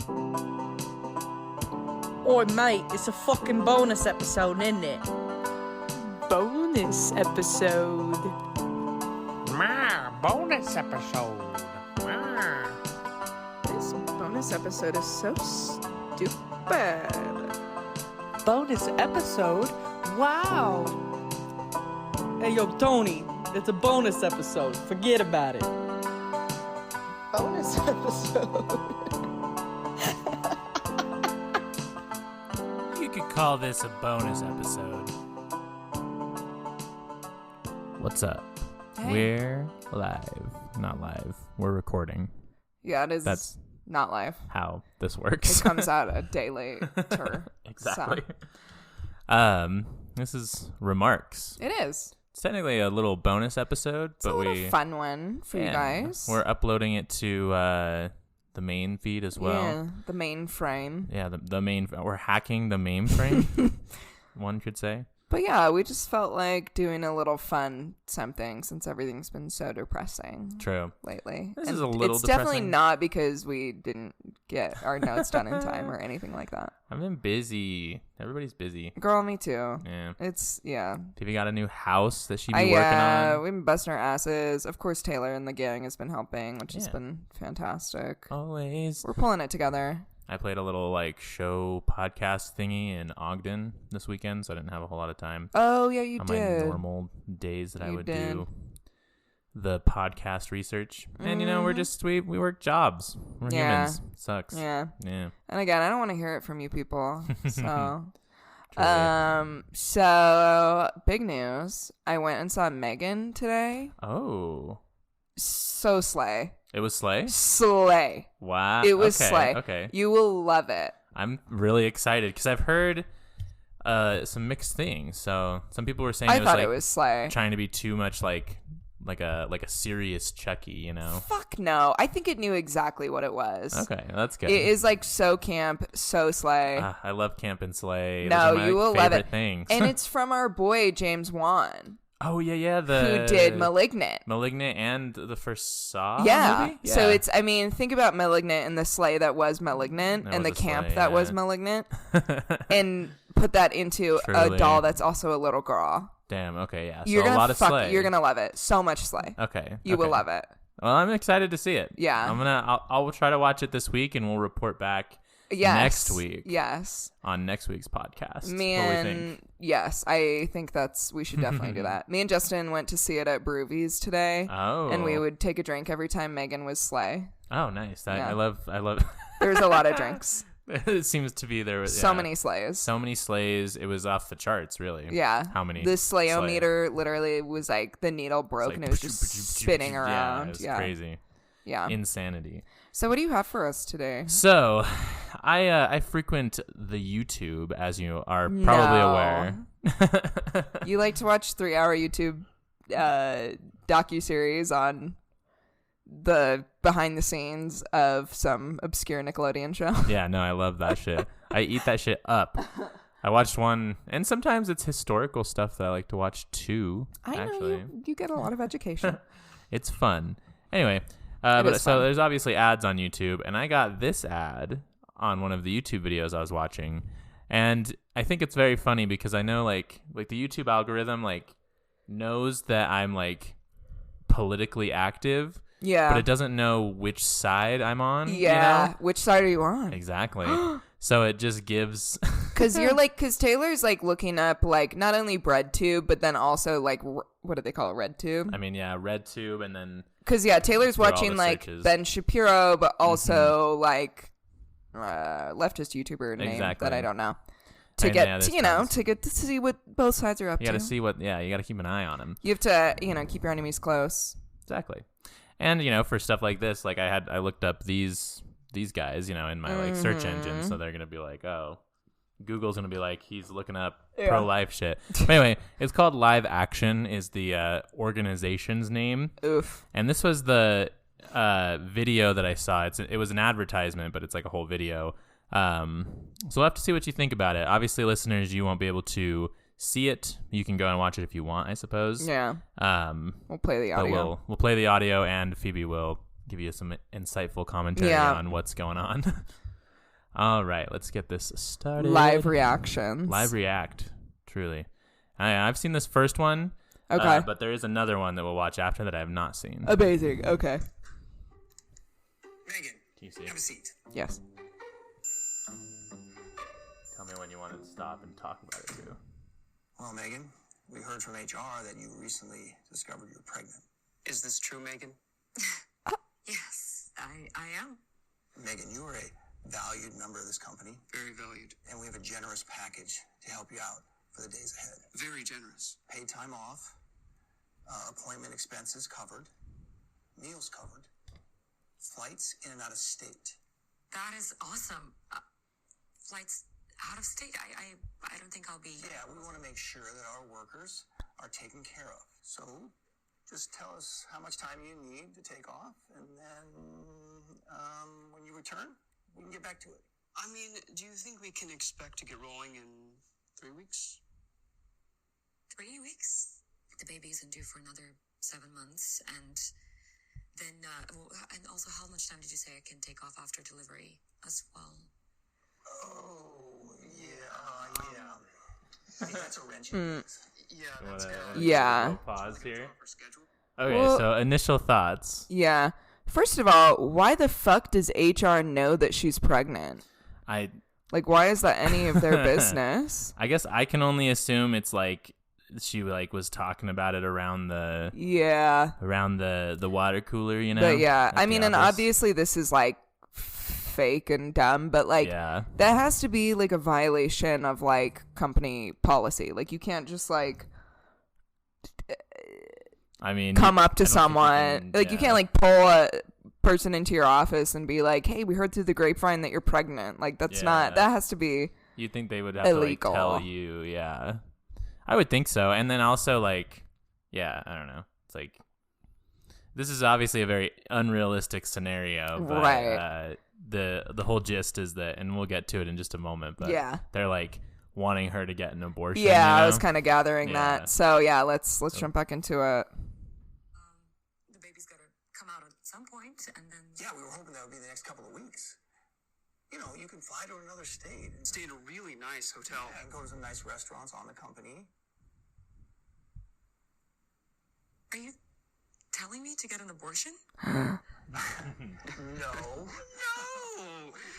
Oi, mate, it's a fucking bonus episode, isn't it? Bonus episode. Bonus episode. This bonus episode is so stupid. Bonus episode? Wow. Hey, yo, Tony, it's a bonus episode. Forget about it. Bonus episode. You could call this a bonus episode. What's up? Hey. We're live. Not live. We're recording. Yeah, it is. That's not live. how this works. It comes out a day later. Exactly. So. This is Remarks. It is. It's technically a little bonus episode, It's but a little fun one for you guys. We're uploading it to the main feed as well. Yeah, the mainframe. Yeah, the main. We're hacking the mainframe. One could say. But yeah, we just felt like doing a little fun something since everything's been so depressing True. lately. This And is a little It's definitely depressing. not because we didn't get our notes done in time or anything like that. I've been busy. Everybody's busy. Girl, me too. Yeah. Yeah. Phoebe got a new house that she'd be working on. We've been busting our asses. Of course, Taylor and the gang has been helping, which has Yeah. been fantastic. Always. We're pulling it together. I played a little show podcast thingy in Ogden this weekend, so I didn't have a whole lot of time Oh, yeah, you on did. my normal days that I You would did. do the podcast research. And we work jobs. We're Yeah. humans. Sucks. Yeah. Yeah. And again, I don't want to hear it from you people. So, Truly. so big news. I went and saw Megan today. Oh. So slay. It was Slay? Slay. Wow. It was okay, slay. Okay. You will love it. I'm really excited because I've heard some mixed things. So some people were saying I it was thought like it was slay. trying to be too much like a serious Chucky, you know? Fuck no. I think it knew exactly what it was. Okay, that's good. It is like so camp, so slay. I love Camp and Slay. No, Those are my you will love favorite it. things. And it's from our boy, James Wan, oh yeah, who did Malignant. Malignant and the first Saw Yeah. movie? So it's, I mean, think about Malignant and the slay that was Malignant That and the was a camp slay, that was yeah. Malignant and put that into Truly. a doll that's also a little girl. Damn, okay, yeah. So You're a gonna lot of Slay. You're gonna love it. So much slay. Okay. You will okay. love it. Well, I'm excited to see it. Yeah. I'll try to watch it this week and we'll report back Yes. next week. Yes. On next week's podcast. Me what we and think. yes, I think we should definitely do that. Me and Justin went to see it at Broovies today. Oh. And we would take a drink every time Megan was slay. Oh, nice. Yeah. I love There's a lot of drinks. it seems to be there was So many slays. So many slays. It was off the charts, really. Yeah. How many? The slayometer literally was like the needle broke It's and like it was just spinning around. Yeah, it was Yeah. crazy. Yeah. Insanity. So what do you have for us today? So, I frequent the YouTube, as you are probably aware. You like to watch 3-hour YouTube docuseries on the behind the scenes of some obscure Nickelodeon show. Yeah, no, I love that shit. I eat that shit up. I watched one, and sometimes it's historical stuff that I like to watch too. I actually. know you get a lot of education. It's fun. Anyway, is so fun. there's obviously ads on YouTube, and I got this ad on one of the YouTube videos I was watching, and I think it's very funny because I know like the YouTube algorithm knows that I'm politically active, Yeah. but it doesn't know which side I'm on. Yeah. You know? Which side are you on? Exactly. So it just gives. Because because Taylor's looking up not only BreadTube, but then also what do they call it, RedTube? I mean, yeah, RedTube, and then. Because Taylor's through all watching the searches. Ben Shapiro, but also leftist YouTuber name Exactly. that I don't know. I mean, yeah, there's tons. To get to see what both sides are up You to. got to see what. Yeah, you got to keep an eye on them. You have to keep your enemies close. Exactly. And for stuff like this, I looked up these guys, in my search engine, so they're gonna be oh, Google's gonna be he's looking up pro-life shit. But anyway, it's called Live Action is the organization's name. Oof. And this was the video that I saw. It was an advertisement, but it's a whole video. So we'll have to see what you think about it. Obviously, listeners, you won't be able to see it. You can go and watch it if you want, I suppose. Yeah. We'll play the But audio. we'll play the audio, and Phoebe will give you some insightful commentary on what's going on. All right, let's get this started. Live reactions. Live react, truly. I've seen this first one. Okay. But there is another one that we'll watch after that I have not seen. Amazing. Okay. Megan, Can you see it? have a seat. Yes. Tell me when you want to stop and talk about it, too. Well, Megan, we heard from HR that you recently discovered you're pregnant. Is this true, Megan? Yes, I am. Megan, you are a valued member of this company. Very valued. And we have a generous package to help you out for the days ahead. Very generous. Paid time off, appointment expenses covered, meals covered, flights in and out of state. That is awesome. Flights out of state. I don't think I'll be. Yeah, we want to make sure that our workers are taken care of. So just tell us how much time you need to take off, and then when you return, we can get back to it. I mean, do you think we can expect to get rolling in 3 weeks? 3 weeks? The baby isn't due for another 7 months, and then, and also, how much time did you say I can take off after delivery as well? Oh, yeah. I think that's a wrench in things. Yeah, that's good. Yeah. Pause here. Our schedule? Okay, Well- so initial thoughts. Yeah. First of all, why the fuck does HR know that she's pregnant? Like, why is that any of their business? I guess I can only assume it's like she like was talking about it around the Yeah. water cooler, you know. But yeah, at I the mean, and office. obviously this is like fake and dumb, but like Yeah. that has to be like a violation of like company policy. Like you can't just like I mean, come up to I don't think you someone can- like you yeah. can't like pull a person into your office and be like, hey, we heard through the grapevine that you're pregnant. Like that's not, Yeah. that has to be You'd think they would have illegal. to like tell you, yeah. I would think so. And then also like, yeah, I don't know. It's like this is obviously a very unrealistic scenario, but Right. The whole gist is that, and we'll get to it in just a moment, but Yeah. they're like wanting her to get an abortion. yeah, you know? I was kind of gathering Yeah. that. So yeah, let's jump back into it. The baby's gotta come out at some point, and then. Yeah, we were hoping that would be the next couple of weeks. You know, you can fly to another state and Stay in a really nice hotel. and go to some nice restaurants on the company. Are you telling me to get an abortion? No. No!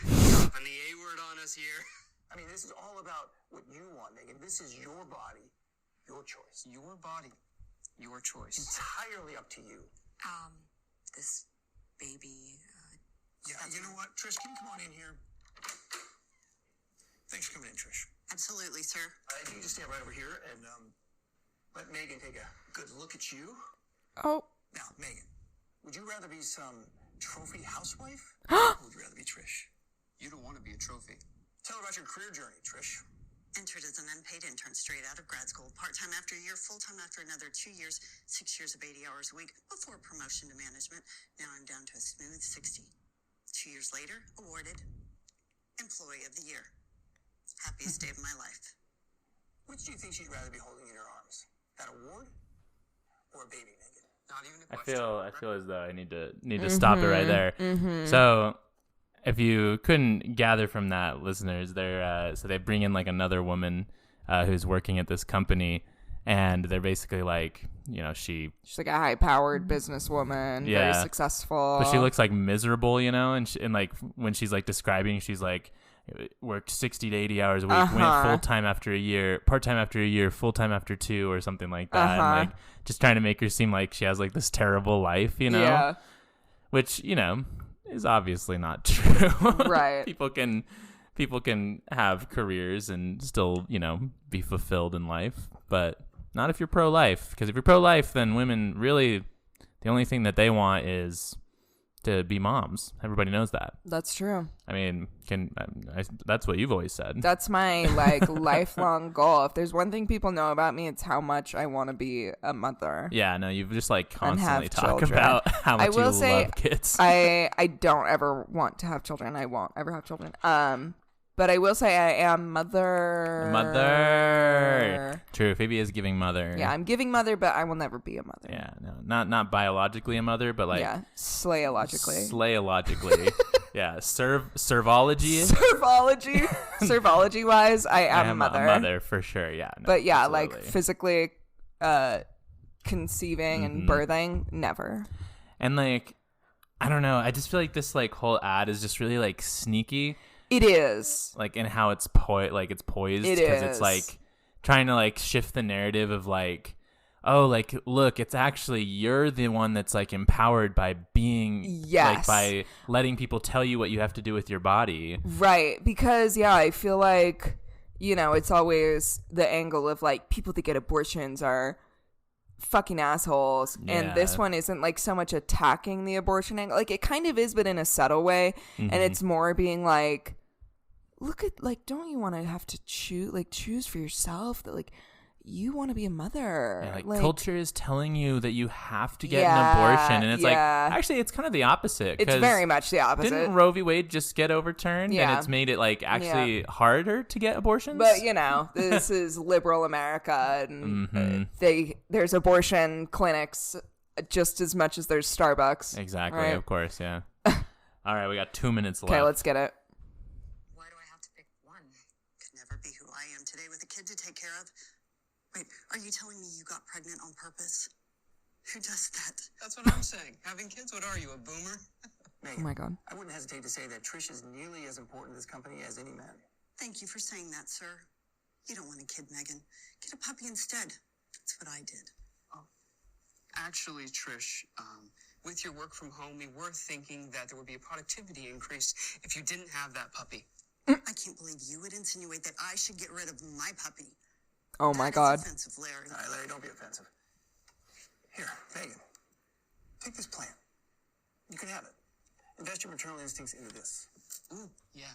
Dropping the A word on us here. I mean, this is all about what you want, Megan. This is your body, your choice. Your body, your choice. Entirely up to you. This baby. Yeah, you know what? Trish, can you come on in here? Thanks for coming in, Trish. Absolutely, sir. If you can just stand right over here and let Megan take a good look at you. Oh. Now, Megan, would you rather be some trophy housewife? Or would you rather be Trish? You don't want to be a trophy. Tell her about your career journey, Trish. Entered as an unpaid intern straight out of grad school, part-time after a year, full-time after another 2 years, 6 years of 80 hours a week before promotion to management. Now I'm down to a smooth 60. 2 years later, awarded Employee of the Year. Happiest day of my life. Which do you think she'd rather be holding in her arms? That award or a baby, Megan? Not even a I question. feel as though I need to stop it right there. So if you couldn't gather from that, listeners, they're so they bring in like another woman who's working at this company, and they're basically like, you know, she's Like a high-powered businesswoman, very Yeah. successful. but she looks like miserable, you know, and like when she's like describing, she's like worked 60 to 80 hours a week, went full time after a year, part time after a year, full time after 2, or something like that, and like just trying to make her seem like she has like this terrible life, you know, Yeah. which, you know, is obviously not true. Right. People can have careers and still, you know, be fulfilled in life, but not if you're pro-life. Because if you're pro-life, then women really, the only thing that they want is to be moms. Everybody knows that. That's true. I mean, that's what you've always said. That's my like lifelong goal. If there's one thing people know about me, it's how much I want to be a mother. Yeah, no, you've just like And have constantly talk children. about how I much will you say love kids. I don't ever want to have children. I won't ever have children. But I will say I am mother. Mother. True. Phoebe is giving mother. Yeah, I'm giving mother, but I will never be a mother. Yeah, no, not biologically a mother, but like slayologically. Slayologically. Yeah, servology. Servology wise, I am a mother. A mother for sure. Yeah. No, but yeah, absolutely. like physically conceiving and birthing, never. And like, I don't know. I just feel like this like whole ad is just really like sneaky. It is. Like, in how it's poised. It because is. it's like trying to like shift the narrative of like, oh, like, look, it's actually you're the one that's like empowered by being, like, by letting people tell you what you have to do with your body. Right. Because, yeah, I feel like, you know, it's always the angle of like people that get abortions are fucking assholes. Yeah. And this one isn't like so much attacking the abortion angle. Like, it kind of is, but in a subtle way. And it's more being like, look at, like, don't you want to have to choose for yourself that, like, you want to be a mother. Yeah, like culture is telling you that you have to get an abortion. And it's like, actually, it's kind of the opposite. It's very much the opposite. Didn't Roe v. Wade just get overturned? Yeah. And it's made it, like, actually harder to get abortions? But, you know, this is liberal America. And there's abortion clinics just as much as there's Starbucks. Exactly, right? Of course, yeah. All right, we got 2 minutes left. Okay, let's get it. Why do I have to pick one? Could never be who I am today with a kid to take care of. Wait, are you telling me you got pregnant on purpose? Who does that? That's what I'm saying. Having kids, what are you, a boomer? Oh my God. I wouldn't hesitate to say that Trish is nearly as important to this company as any man. Thank you for saying that, sir. You don't want a kid, Megan. Get a puppy instead. That's what I did. Actually, Trish, with your work from home, we were thinking that there would be a productivity increase if you didn't have that puppy. I can't believe you would insinuate that I should get rid of my puppy. Oh my God. That's offensive, Larry. All right, Larry, don't be offensive. Here, Megan, take this plan. You can have it. Invest your maternal instincts into this. Ooh, yeah,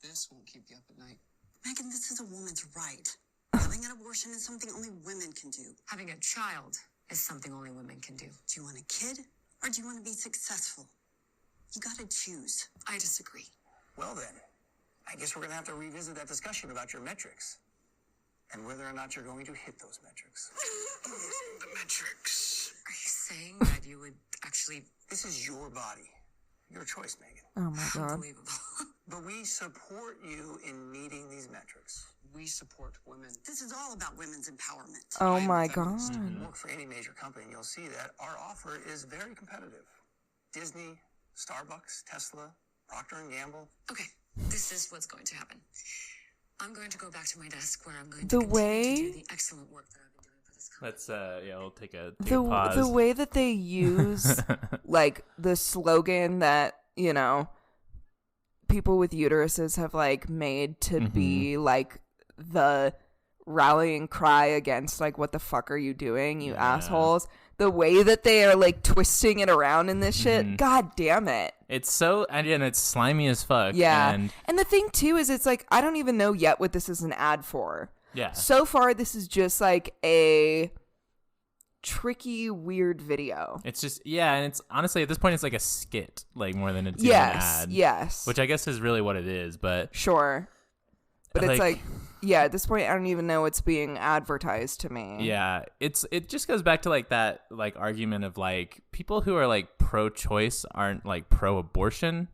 this won't keep you up at night. Megan, this is a woman's right. Having an abortion is something only women can do. Having a child is something only women can do. Do you want a kid or do you want to be successful? You gotta choose. I disagree. Well then, I guess we're gonna have to revisit that discussion about your metrics and whether or not you're going to hit those metrics. The metrics. Are you saying that you would actually... This is your body. Your choice, Megan. Oh my God. Unbelievable. But we support you in meeting these metrics. We support women. This is all about women's empowerment. Oh my God. Work for any major company and you'll see that our offer is very competitive. Disney, Starbucks, Tesla, Procter & Gamble. Okay, this is what's going to happen. I'm going to go back to my desk where I'm going The to continue way- to do the excellent work that I've been doing for this company. Let's, we'll take a pause. The way that they use like the slogan that, you know, people with uteruses have like made to be like the rallying cry against like, what the fuck are you doing, you assholes? The way that they are like twisting it around in this shit, God damn it. It's so, and it's slimy as fuck. Yeah. And the thing too is it's like, I don't even know yet what this is an ad for. yeah. So far, this is just like a tricky, weird video. It's just, yeah, and it's honestly at this point it's like a skit, like more than it's even an ad. Yes. Which I guess is really what it is, but Sure. But it's like- like, yeah, at this point, I don't even know what's being advertised to me. yeah, it just goes back to like that like argument of like people who are like pro-choice aren't like pro-abortion.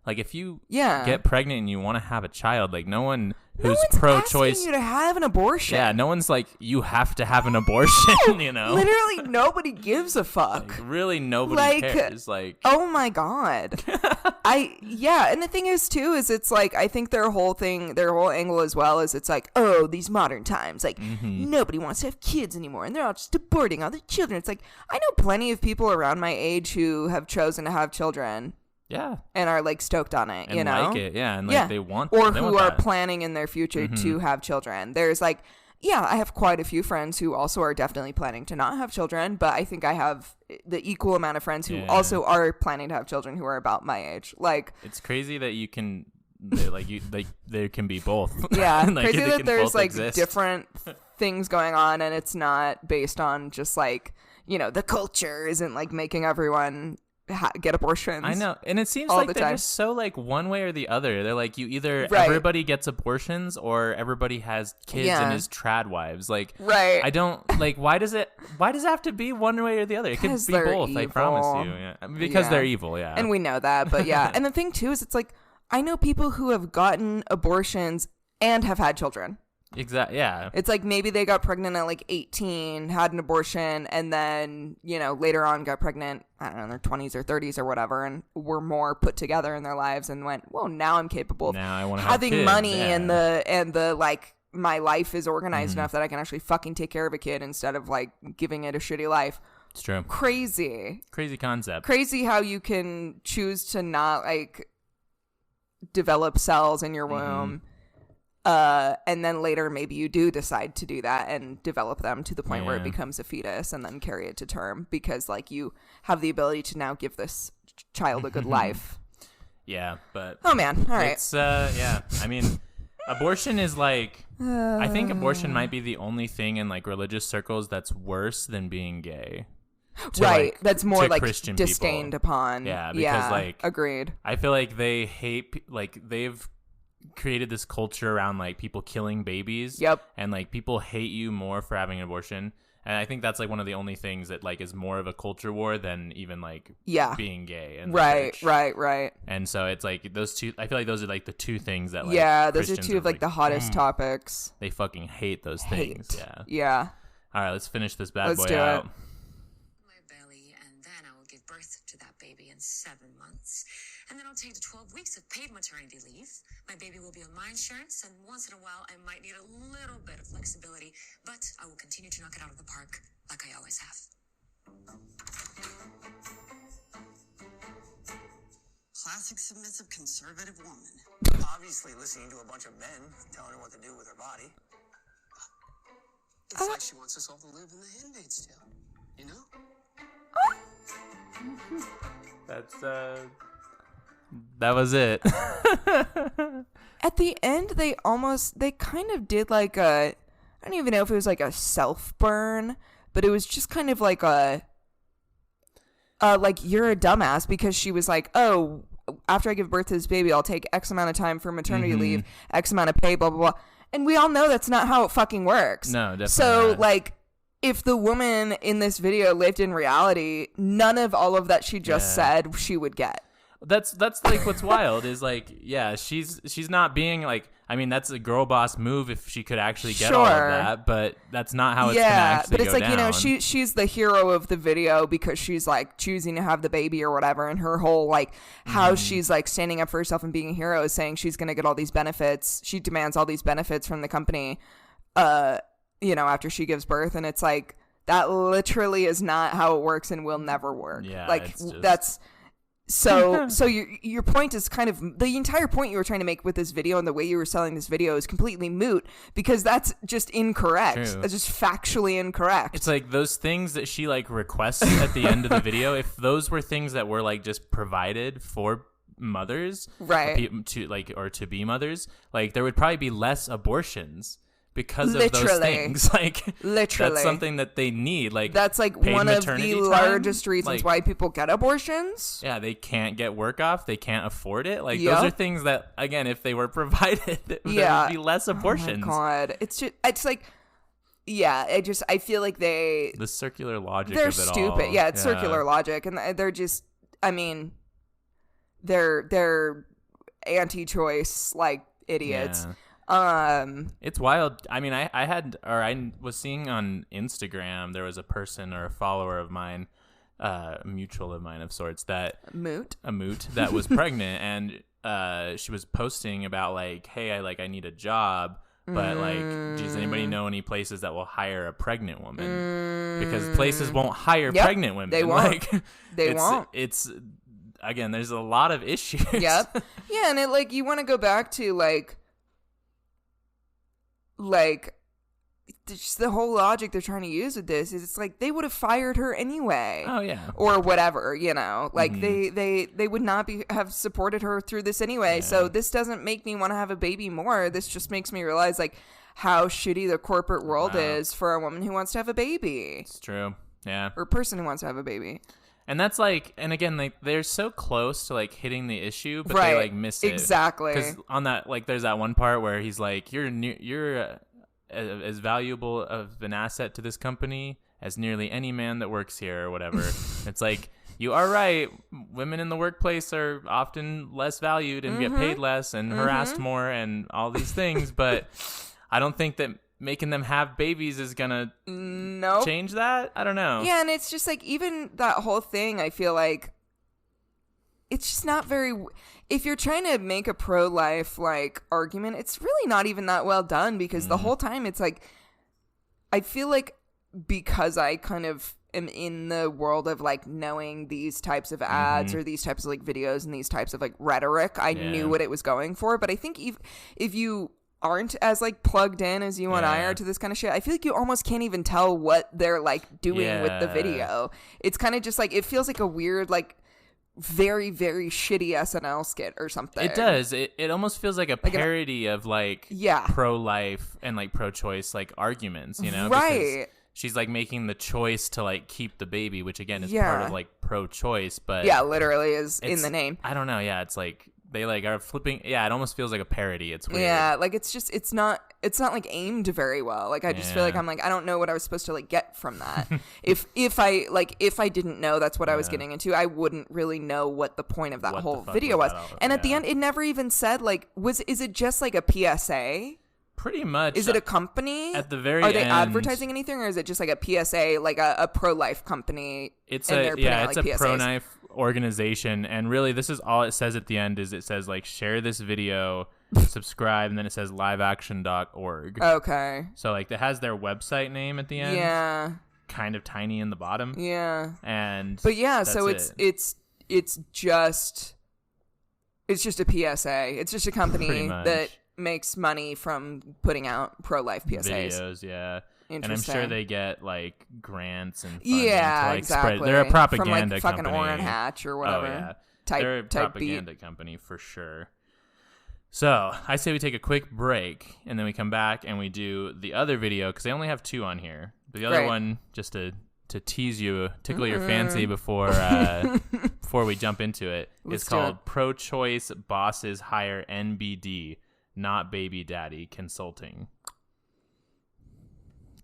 Like if you get pregnant and you want to have a child, like no one who's one's pro-choice asking you to have an abortion. Yeah, no one's like you have to have an abortion, you know. Literally nobody gives a fuck. Like, really nobody Like, cares. Like Oh my God. And the thing is too, is it's like, I think their whole angle as well is it's like, oh, these modern times, like nobody wants to have kids anymore and they're all just aborting all their children. It's like, I know plenty of people around my age who have chosen to have children. yeah. And are like stoked on it, And you know? like it, yeah, and like they want or they who want are that. planning in their future to have children. There's like, yeah, I have quite a few friends who also are definitely planning to not have children, but I think I have the equal amount of friends who also are planning to have children who are about my age. Like, it's crazy that you can there can be both. yeah, Like, crazy they that can there's both like exist. different things going on and it's not based on just like, you know, the culture isn't like making everyone get abortions. I know, and it seems all like the they're time. just so like one way or the other. They're like you either Right. everybody gets abortions or everybody has kids and is trad wives. Like, Right. I don't like. Why does it have to be one way or the other? It could 'Cause be they're both. I promise you. evil. Yeah. Because Yeah. they're evil. Yeah, And we know that, but yeah. And the thing too is, it's like I know people who have gotten abortions and have had children. exactly. Yeah, It's like maybe they got pregnant at like 18, had an abortion, and then, later on got pregnant, I don't know, in their 20s or 30s or whatever, and were more put together in their lives and went, well, now I'm capable of now I want to have having kids. money Yeah. and the like, my life is organized enough that I can actually fucking take care of a kid instead of like giving it a shitty life. It's true. Crazy Concept. Crazy how you can choose to not like develop cells in your womb. And then later maybe you do decide to do that and develop them to the point where it Yeah. becomes a fetus and then carry it to term because like you have the ability to now give this child a good life. Yeah, but Oh man. All right. it's yeah. I mean, abortion is like I think abortion might be the only thing in like religious circles that's worse than being gay. To, Right. like, That's more to like Christian disdained people. upon. Yeah, because like agreed. I feel like they hate like they've created this culture around like people killing babies. Yep. And like people hate you more for having an abortion. And I think that's like one of the only things that like is more of a culture war than even like being gay. And Right. And so it's like those two. I feel like those are like the two things that like Yeah, those Christians are two of like the hottest topics. They fucking hate those things. Yeah. Yeah. All right, let's finish this bad Let's boy do out. it. My belly, and then I will give birth to that baby in 7 months. And then I'll take 12 weeks of paid maternity leave. My baby will be on my insurance, and once in a while, I might need a little bit of flexibility, but I will continue to knock it out of the park like I always have. Classic submissive conservative woman. Obviously listening to a bunch of men telling her what to do with her body. It's like she wants us all to live in the Handmaid's Tale, you know? That's that was it. At the end, they kind of did like I don't even know if it was like a self burn, but it was just kind of like like you're a dumbass because she was like, oh, after I give birth to this baby, I'll take X amount of time for maternity leave, X amount of pay, blah, blah, blah. And we all know that's not how it fucking works. No, definitely So not. like, if the woman in this video lived in reality, none of all of that she just said she would get. That's like what's wild is like she's not being like I mean that's a girl boss move if she could actually get all of that, but that's not how it's gonna actually but it's go like down. she's the hero of the video because she's like choosing to have the baby or whatever, and her whole like how she's like standing up for herself and being a hero is saying she's gonna get all these benefits. She demands all these benefits from the company, after she gives birth, and it's like that literally is not how it works and will never work. Yeah, like it's just... that's. So your point is kind of the entire point you were trying to make with this video and the way you were selling this video is completely moot because that's just incorrect. True. It's just factually incorrect. It's like those things that she like requests at the end of the video. If those were things that were like just provided for mothers, right? To be mothers, like there would probably be less abortions. Because of literally. those things, like literally, that's something that they need. Like that's like paid one of maternity the time. largest reasons Like, why people get abortions. Yeah, they can't get work off. They can't afford it. Like those are things that, again, if they were provided, there would be less abortions. Oh my God, it's like, I feel like the circular logic. They're of it stupid. all. Yeah, it's circular logic, and they're just. I mean, they're anti-choice like idiots. Yeah. It's wild. I mean, I was seeing on Instagram there was a person or a follower of mine, a mutual of mine of sorts that a moot that was pregnant, and she was posting about like, hey, I need a job, but like, does anybody know any places that will hire a pregnant woman? Because places won't hire pregnant women. They won't. Like, they won't. It's again, there's a lot of issues. Yep. Yeah, and it like you want to go back to like just the whole logic they're trying to use with this is it's like they would have fired her anyway. Oh yeah. Or whatever, like they would not have supported her through this anyway. Yeah. So this doesn't make me want to have a baby more. This just makes me realize like how shitty the corporate world is for a woman who wants to have a baby. It's true. Yeah. Or a person who wants to have a baby. And that's like, and again, like they're so close to like hitting the issue, but Right. they like miss it. Exactly. Because on that, like, there's that one part where he's like, "You're as valuable of an asset to this company as nearly any man that works here," or whatever. It's like, you are right. Women in the workplace are often less valued and get paid less and harassed more and all these things, but I don't think that making them have babies is gonna change that. I don't know. Yeah, and it's just like, even that whole thing, I feel like it's just not very, if you're trying to make a pro-life like argument, it's really not even that well done, because the whole time it's like, I feel like, because I kind of am in the world of like knowing these types of ads or these types of like videos and these types of like rhetoric, I knew what it was going for. But I think if you aren't as like plugged in as you and I are to this kind of shit, I feel like you almost can't even tell what they're like doing with the video. It's kind of just like, it feels like a weird, like very, very shitty SNL skit or something. It does. It almost feels like a parody of like pro-life and like pro-choice like arguments, you know? Right. Because she's like making the choice to like keep the baby, which again is part of like pro-choice, but literally is in the name. I don't know. Yeah, it's like they like are flipping. Yeah, it almost feels like a parody. It's weird. Yeah, like it's not like aimed very well. Like I just feel like I'm like, I don't know what I was supposed to like get from that. if I didn't know that's what I was getting into, I wouldn't really know what the point of that whole video was. And at the end, it never even said like, is it just like a PSA? Pretty much. Is it a company? At the very end. Are they end, advertising anything, or is it just like a PSA, like a pro-life company? It's and a they're putting out, it's like, a PSAs? pro-life organization, and really this is all it says at the end is it says like share this video, subscribe, and then it says liveaction.org. Okay. So like it has their website name at the end. Yeah. Kind of tiny in the bottom. Yeah. But yeah, so it's just a PSA. It's just a company that makes money from putting out pro-life PSAs. Videos, yeah. And I'm Interesting. sure they get like grants and funding yeah, to, like, exactly. spread. They're a propaganda from, like, fucking company. Orrin Hatch or whatever. Oh yeah, type, they're a type propaganda beat. company for sure. So I say we take a quick break and then we come back and we do the other video because they only have 2 on here. But the other one, just to tease you, tickle your fancy before before we jump into it, is called Pro-Choice Bosses Hire NBD, Not Baby Daddy Consulting.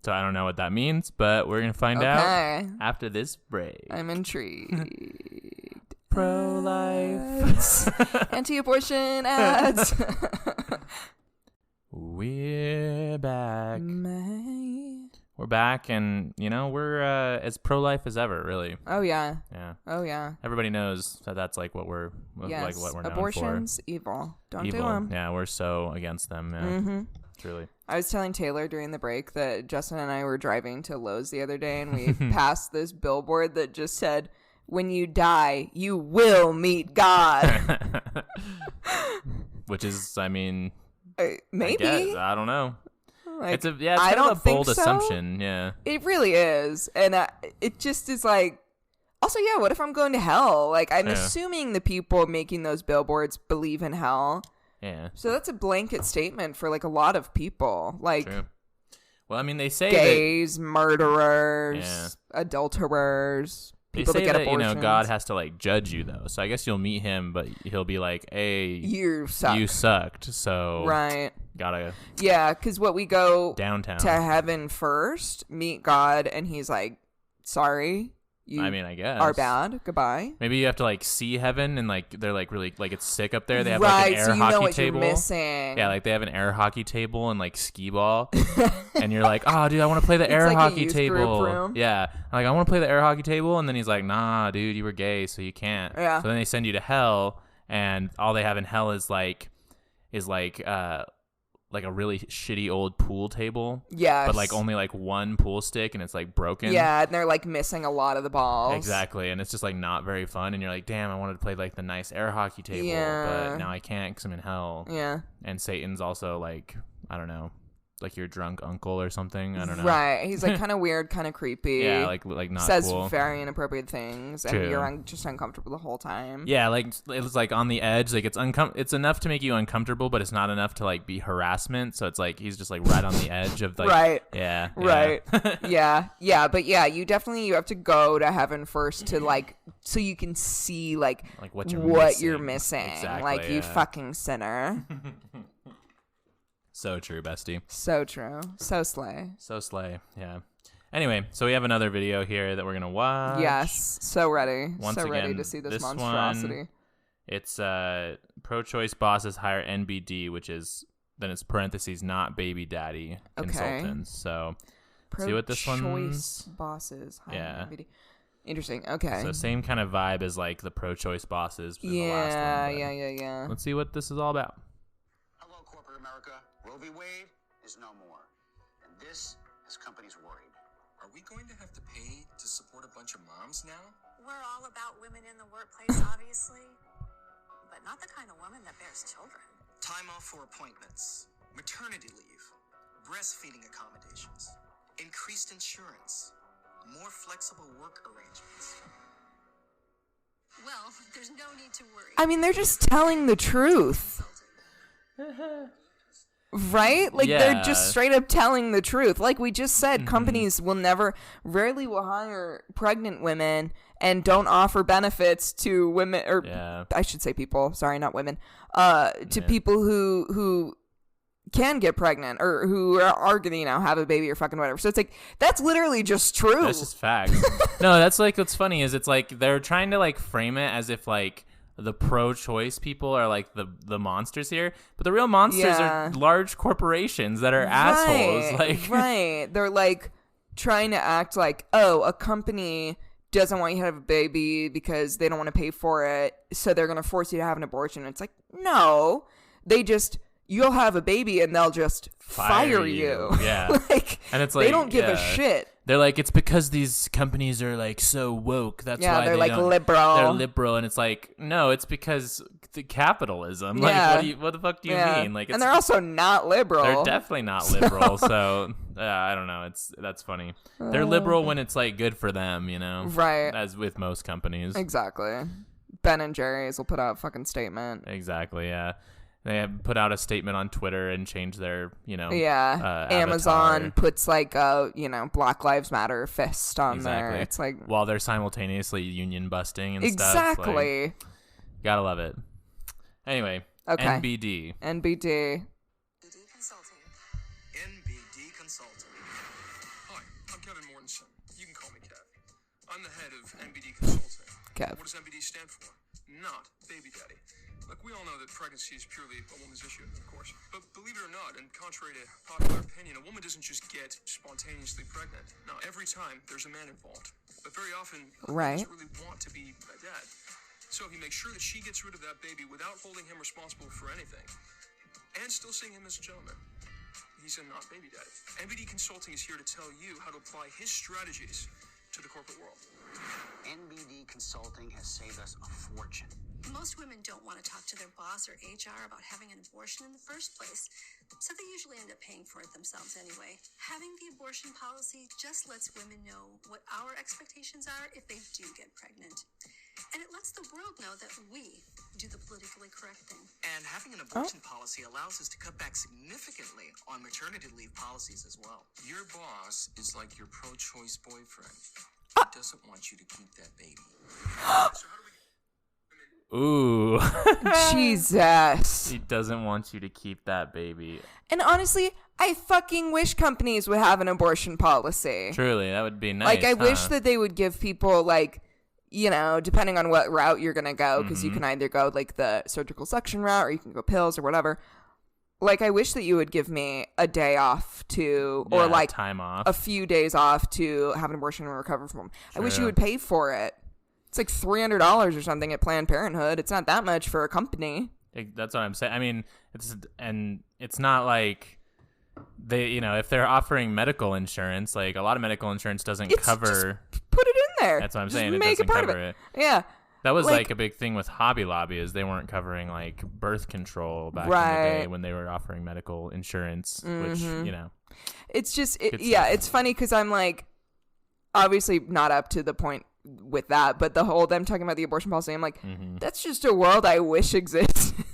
So I don't know what that means, but we're going to find out after this break. I'm intrigued. Pro-life. Anti-abortion ads. We're back. We're back, and, you know, we're as pro-life as ever, really. Oh, yeah. Yeah. Oh, yeah. Everybody knows that that's, like, what we're yes. like what we're known Abortion's for. evil. Don't Evil. do them. Yeah, we're so against them. Yeah. Truly. I was telling Taylor during the break that Justin and I were driving to Lowe's the other day, and we passed this billboard that just said, "When you die, you will meet God." Which is, I mean, maybe. I don't know. Like, It's kind of a bold assumption. Yeah. It really is. And it just is like, also, yeah, what if I'm going to hell? Like, I'm assuming the people making those billboards believe in hell. Yeah. So that's a blanket statement for like a lot of people. Like, true. Well, I mean, they say gays, murderers, adulterers, people that get abortions. You know, God has to like judge you though. So I guess you'll meet him, but he'll be like, "Hey, you sucked." So gotta because what we go downtown to heaven first, meet God, and he's like, "Sorry, you I guess are bad. Goodbye." Maybe you have to like see heaven, and like they're like really like it's sick up there. They have right, like an air so you hockey know what table. You're missing. Yeah, like they have an air hockey table and like skee ball, and you're like, "Oh, dude, I want to play the air like hockey a youth table." group room. Yeah, like I want to play the air hockey table, and then he's like, "Nah, dude, you were gay, so you can't." Yeah. So then they send you to hell, and all they have in hell is like a really shitty old pool table. Yes. But like only like one pool stick and it's like broken. Yeah, and they're like missing a lot of the balls. Exactly. And it's just like not very fun. And you're like, damn, I wanted to play like the nice air hockey table. But now I can't because I'm in hell. Yeah. And Satan's also like, I don't know, like your drunk uncle or something. I don't know. Right. He's like kind of weird, kind of creepy. Yeah, like not says cool. very inappropriate things, and True. you're just uncomfortable the whole time. Yeah, like it's like on the edge. Like it's enough to make you uncomfortable, but it's not enough to like be harassment. So it's like he's just like right on the edge of like right. Yeah. Right. Yeah. But yeah, you have to go to heaven first to like so you can see like what you're missing. Exactly, like you fucking sinner. So true, bestie. So true. So slay. So slay. Yeah. Anyway, so we have another video here that we're gonna watch. Yes. So ready. Once so again, ready to see this this monstrosity. one, it's pro-choice bosses hire NBD, which is then it's parentheses not baby daddy consultants. So see what this one. Pro-choice bosses. Yeah. NBD. Interesting. Okay. So same kind of vibe as like the pro-choice bosses. In the last one, Yeah. Let's see what this is all about. Hello, corporate America. Roe v. Wade is no more. And this has companies worried. Are we going to have to pay to support a bunch of moms now? We're all about women in the workplace, obviously, but not the kind of woman that bears children. Time off for appointments, maternity leave, breastfeeding accommodations, increased insurance, more flexible work arrangements. Well, there's no need to worry. I mean, they're just telling the truth. Right? Like, they're just straight up telling the truth. Like we just said, companies rarely will hire pregnant women and don't offer benefits to women, or I should say people, sorry, not women, to people who can get pregnant or who are gonna, have a baby or fucking whatever. So it's like, that's literally just true. That's just facts. No, that's like, what's funny is it's like, they're trying to like frame it as if like, the pro-choice people are like the monsters here, but the real monsters are large corporations that are assholes. Like, right, they're like trying to act like, oh, a company doesn't want you to have a baby because they don't want to pay for it, so they're gonna force you to have an abortion. It's like, no, you'll have a baby and they'll just fire you. Yeah. Like, and it's like they don't give a shit. They're like, it's because these companies are like so woke. That's why they're like don't, liberal. They're liberal, and it's like, no, it's because the capitalism. Like, what the fuck do you mean? Like, and they're also not liberal. They're definitely not liberal. So I don't know. That's funny. They're liberal when it's like good for them, Right. As with most companies. Exactly. Ben and Jerry's will put out a fucking statement. Exactly. Yeah. They have put out a statement on Twitter and changed their, Amazon avatar. puts like a, Black Lives Matter fist on there. It's like, while they're simultaneously union busting and stuff. Exactly. Like, gotta love it. Anyway, okay. NBD. NBD Consulting. NBD Consulting. Hi, I'm Kevin Mortensen. You can call me Kev. I'm the head of NBD Consulting. Kev. What does NBD stand for? Not baby daddy. Look, we all know that pregnancy is purely a woman's issue, of course. But believe it or not, and contrary to popular opinion, a woman doesn't just get spontaneously pregnant. No, every time there's a man involved. But very often, a woman doesn't really want to be a dad. So he makes sure that she gets rid of that baby without holding him responsible for anything. And still seeing him as a gentleman. He's a not baby daddy. NBD Consulting is here to tell you how to apply his strategies to the corporate world. NBD Consulting has saved us a fortune. Most women don't want to talk to their boss or HR about having an abortion in the first place, so they usually end up paying for it themselves anyway. Having the abortion policy just lets women know what our expectations are if they do get pregnant. And it lets the world know that we do the politically correct thing. And having an abortion policy allows us to cut back significantly on maternity leave policies as well. Your boss is like your pro-choice boyfriend. He doesn't want you to keep that baby. So how do we... Ooh. Jesus. He doesn't want you to keep that baby. And honestly, I fucking wish companies would have an abortion policy. Truly, that would be nice. Like, I wish that they would give people, like, depending on what route you're going to go, because you can either go, like, the surgical section route or you can go pills or whatever. Like, I wish that you would give me a day off or, like, time off. a few days off to have an abortion and recover from them. I wish you would pay for it. It's like $300 or something at Planned Parenthood. It's not that much for a company. That's what I'm saying. I mean, it's not like they, if they're offering medical insurance, like a lot of medical insurance doesn't cover. Just put it in there. That's what I'm Just saying. It make doesn't it part cover of it. it. Yeah. That was like a big thing with Hobby Lobby, is they weren't covering like birth control back in the day when they were offering medical insurance, which, you know. It's just, it's funny because I'm like, obviously not up to the point with that, but the whole them talking about the abortion policy, I'm like, that's just a world I wish existed.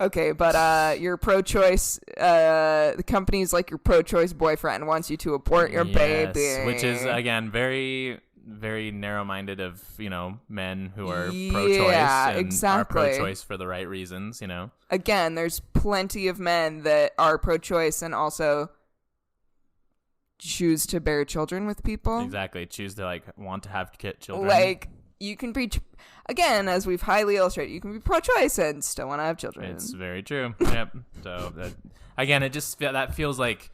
Okay, but you're pro-choice. The company's like your pro-choice boyfriend wants you to abort your baby, which is again very, very narrow-minded of, you know, men who are pro-choice and are pro-choice for the right reasons. You know, again, there's plenty of men that are pro-choice and also choose to bear children with people. Exactly, choose to like want to have children. Like, you can be, again, as we've highly illustrated, you can be pro-choice and still want to have children. It's very true. Yep. So again, it just that feels like,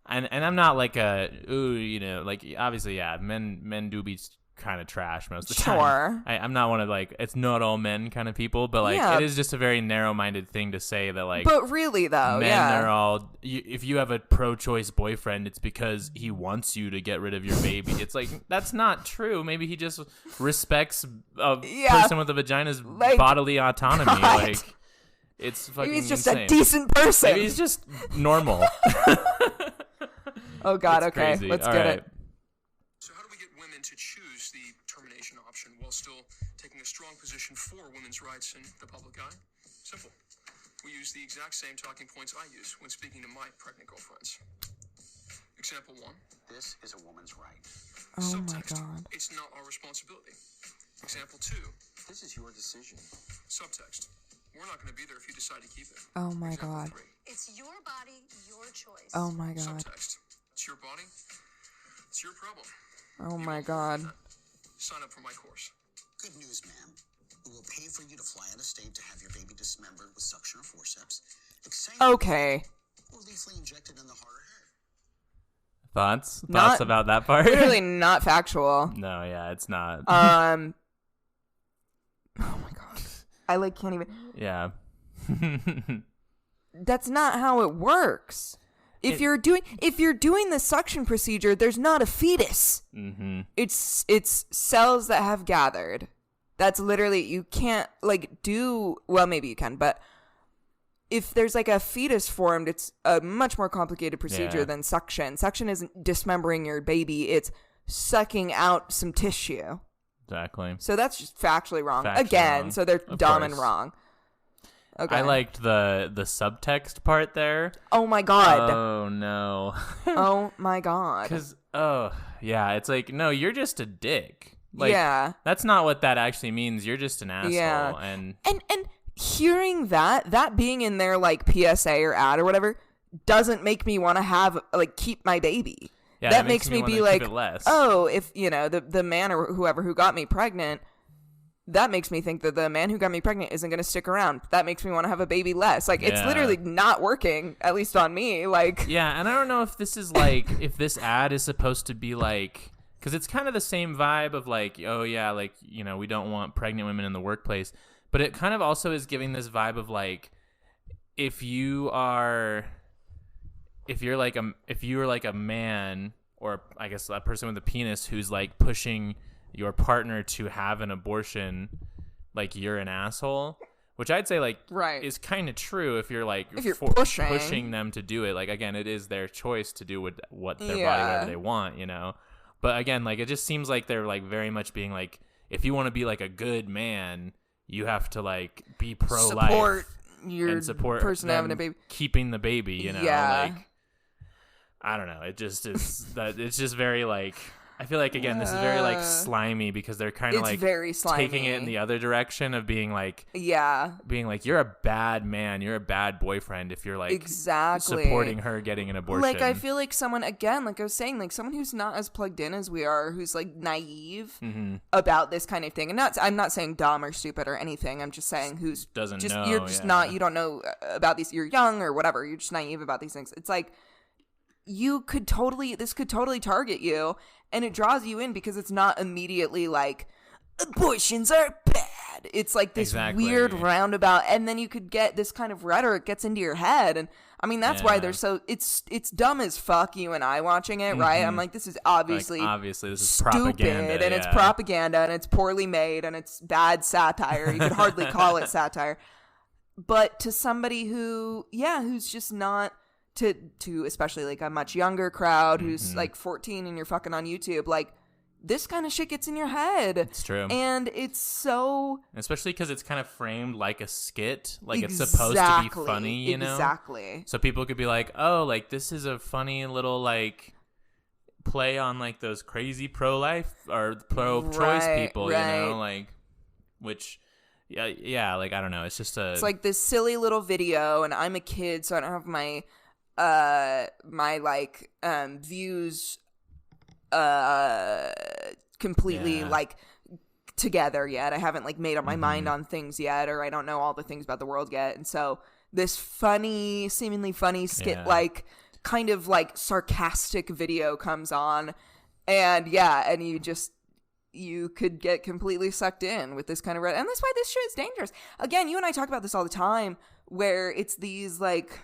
and I'm not like you know, like obviously, yeah, men do be kind of trash most of the time. Sure. I'm not one of like, it's not all men kind of people, but like it is just a very narrow-minded thing to say that like. But really though, men are all. If you have a pro-choice boyfriend, it's because he wants you to get rid of your baby. It's like, that's not true. Maybe he just respects a person with a vagina's bodily autonomy. God. Like, it's fucking. Maybe he's just insane. a decent person. Maybe he's just normal. Oh God. It's okay, crazy. let's all get right. it. So how do we get women to choose the termination option while still taking a strong position for women's rights in the public eye? Simple. We use the exact same talking points I use when speaking to my pregnant girlfriends. Example 1. This is a woman's right. Oh Subtext. my God. It's not our responsibility. Example 2. This is your decision. Subtext. We're not going to be there if you decide to keep it. Oh my Example God. 3. It's your body, your choice. Oh my God. Subtext. It's your body. It's your problem. Oh You my will God. that. Sign up for my course. Good news, ma'am. We will pay for you to fly out of state to have your baby dismembered with suction or forceps. Okay. Or lethally injected in the heart or head. Thoughts Not- about that part? Literally not factual. No, yeah, it's not. Oh my God. I like can't even. Yeah. That's not how it works. If you're doing the suction procedure, there's not a fetus. Mm-hmm. It's cells that have gathered. That's literally, you can't like do, well, maybe you can, but if there's like a fetus formed, it's a much more complicated procedure than suction. Suction isn't dismembering your baby, it's sucking out some tissue. Exactly. So that's just factually wrong. Factually Again, wrong. so they're Of dumb course. and wrong. Okay. I liked the subtext part there. Oh my God. Oh no. Oh my God. Because yeah, it's like, no, you're just a dick. Like, yeah. that's not what that actually means. You're just an asshole. Yeah. And hearing that being in their like PSA or ad or whatever doesn't make me want to have like keep my baby. yeah, that it makes me wanna be keep like, it less. oh, if you know the man or whoever who got me pregnant, that makes me think that the man who got me pregnant isn't going to stick around. That makes me want to have a baby less. Like, it's Yeah. literally not working, at least on me. Like, Yeah, and I don't know if this is like if this ad is supposed to be like, because it's kind of the same vibe of like, oh yeah, like, you know, we don't want pregnant women in the workplace, but it kind of also is giving this vibe of like, if you're like a man, or I guess a person with a penis who's like pushing your partner to have an abortion, like, you're an asshole, which I'd say like Right. is kind of true if you're like If you're pushing them to do it. Like, again, it is their choice to do what their body Yeah. whatever they want, you know. But again, like, it just seems like they're like very much being like, if you want to be like a good man, you have to like be pro-life support your and support person them having a baby. keeping the baby, you know. Yeah. Like, I don't know, it just is that it's just very like, I feel like, again, this is very like slimy, because they're kind of It's like very slimy. taking it in the other direction of being like, Yeah. you're a bad man, you're a bad boyfriend if you're like Exactly. supporting her getting an abortion. Like, I feel like someone, again, like I was saying, like someone who's not as plugged in as we are, who's like naive about this kind of thing. And I'm not saying dumb or stupid or anything. I'm just saying who's Doesn't just, know, you're just yeah. not, you don't know about these, you're young or whatever. You're just naive about these things. It's like, this could totally target you, and it draws you in because it's not immediately like, abortions are bad. bad. It's like this weird roundabout, and then you could get this kind of rhetoric gets into your head, and I mean that's why they're so it's dumb as fuck. You and I watching it, right? I'm like, this is obviously this is stupid, propaganda, and it's propaganda, and it's poorly made, and it's bad satire. You could hardly call it satire. But to somebody who's just not to especially like a much younger crowd who's like 14 and you're fucking on YouTube, like this kind of shit gets in your head. It's true. And it's so... Especially because it's kind of framed like a skit. Like it's supposed to be funny, you know? Exactly. So people could be like, oh, like this is a funny little like play on like those crazy pro-life or pro-choice people, you know? Like, which... Yeah, like, I don't know. It's just it's like this silly little video, and I'm a kid, so I don't have my views completely like together yet. I haven't like made up my mind on things yet, or I don't know all the things about the world yet. And so this seemingly funny skit like kind of like sarcastic video comes on, and you could get completely sucked in with this kind of and that's why this shit is dangerous. Again, you and I talk about this all the time, where it's these like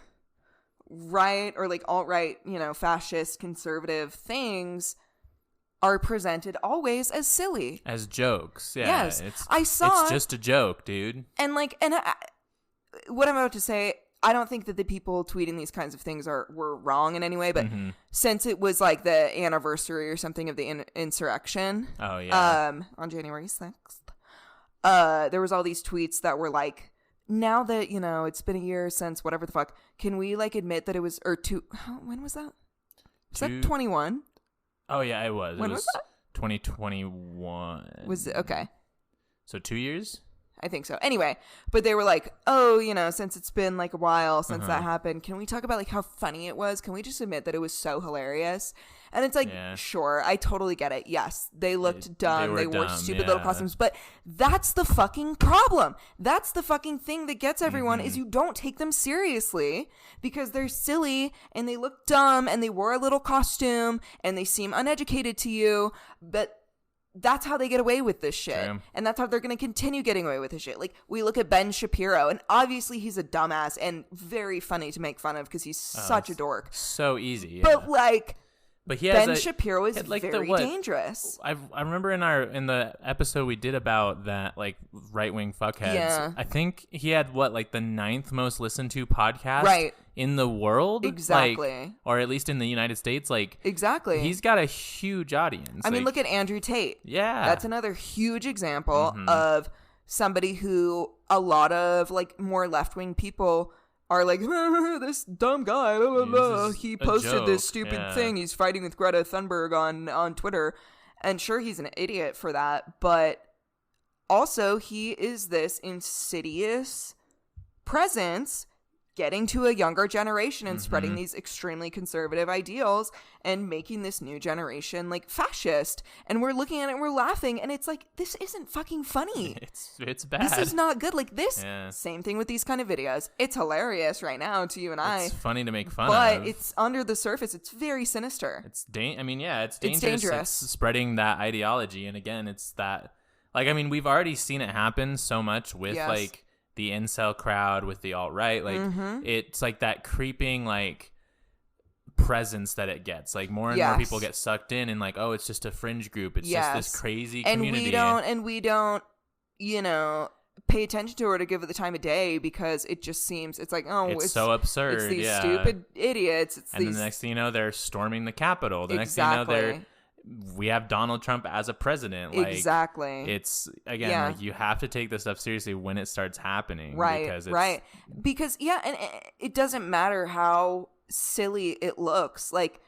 right or like alt-right, you know, fascist conservative things are presented always as silly, as jokes. Yes, it's just a joke, dude. And like, what I'm about to say, I don't think that the people tweeting these kinds of things were wrong in any way, but since it was like the anniversary or something of the insurrection, on January 6th, there was all these tweets that were like, now that, you know, it's been a year since whatever the fuck, can we like admit that it was, when was that? Was that 21? Oh yeah, it was. When was that? 2021. Was it? Okay. So 2 years? I think so. Anyway, but they were like, oh, you know, since it's been like a while since that happened, can we talk about like how funny it was? Can we just admit that it was so hilarious? And it's like, sure, I totally get it. Yes, they looked dumb. They wore stupid little costumes. But that's the fucking problem. That's the fucking thing that gets everyone is you don't take them seriously because they're silly and they look dumb and they wore a little costume and they seem uneducated to you. But that's how they get away with this shit. True. And that's how they're going to continue getting away with this shit. Like, we look at Ben Shapiro, and obviously he's a dumbass and very funny to make fun of because he's such a dork. So easy, yeah. But, like, Ben Shapiro is like very dangerous. I remember in the episode we did about that, like, right-wing fuckheads, I think he had, like the 9th most listened to podcast in the world? Exactly. Like, or at least in the United States. Like, exactly. He's got a huge audience. I mean, look at Andrew Tate. Yeah. That's another huge example of somebody who a lot of, like, more left-wing people are like, this dumb guy, blah, blah, blah. He posted this stupid thing. He's fighting with Greta Thunberg on Twitter. And sure, he's an idiot for that. But also, he is this insidious presence getting to a younger generation and spreading these extremely conservative ideals and making this new generation like fascist. And we're looking at it and we're laughing and it's like, this isn't fucking funny. It's bad. This is not good. Like this, same thing with these kind of videos. It's hilarious right now to you and I. It's funny to make fun of. But it's under the surface. It's very sinister. It's dangerous. It's dangerous. It's spreading that ideology. And again, it's that, like, I mean, we've already seen it happen so much with like, the incel crowd with the alt-right, like it's like that creeping like presence that it gets, like more and more people get sucked in and like, oh, it's just a fringe group, it's just this crazy community, and we don't you know, pay attention to it or give it the time of day because it just seems it's like, oh, it's so absurd. It's these stupid idiots. And then the next thing you know, they're storming the Capitol. The next thing you know, we have Donald Trump as a president. Like, exactly. It's, again, like, you have to take this stuff seriously when it starts happening. Right, because Because, and it doesn't matter how silly it looks. Like,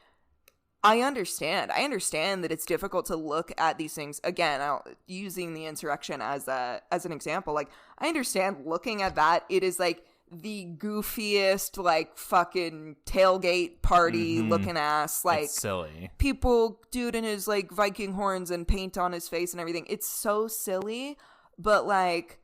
I understand that it's difficult to look at these things. Again, using the insurrection as an example. Like, I understand looking at that. It is, like, the goofiest, like, fucking tailgate party looking ass, like, it's silly. People, dude in his, like, Viking horns and paint on his face and everything. It's so silly, but, like,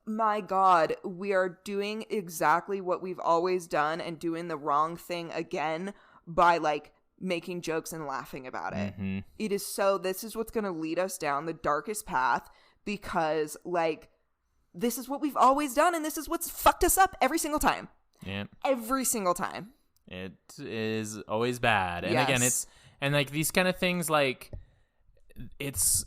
my God, we are doing exactly what we've always done and doing the wrong thing again by, like, making jokes and laughing about it. It is this is what's going to lead us down the darkest path because, like, this is what we've always done, and this is what's fucked us up every single time. Yeah. Every single time. It is always bad. And Yes. again, and like these kind of things, like it's,